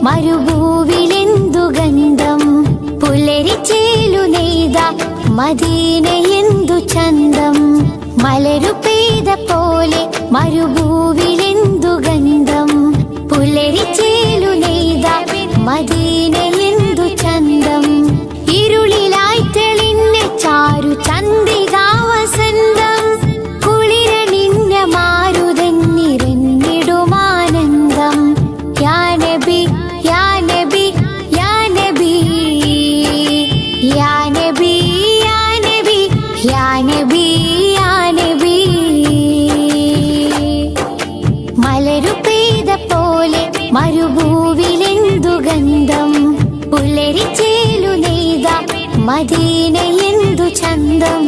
മരുഭൂവിലെന്തു ഗന്ധം. പുലരിച്ചേലു നെയ്ത മദീനയെന്തു ചന്തം. മലരു പെയ്ത പോലെ മരുഭൂവിലെന്തു ഗന്ധം. പുലരിച്ചേലു നെയ്ത മദീനയെന്തു ചന്തം. ഇരുളിലായി തെളിഞ്ഞ ചാരു ചന്ദ്രികാ വസന്തം. കുളിരണിഞ്ഞ മാരുതൻ നിറഞ്ഞിടുമാനന്ദം. യാ നബി യാ നബി യാ നബി യാ നബി യാ നബി യാ നബി യാ നബി. മലരു പെയ്ത പോലെ മരുഭൂവിലെന്തു ഗന്ധം. പുലരിച്ചേലു നെയ്ത മദീനയെന്തു ചന്തം.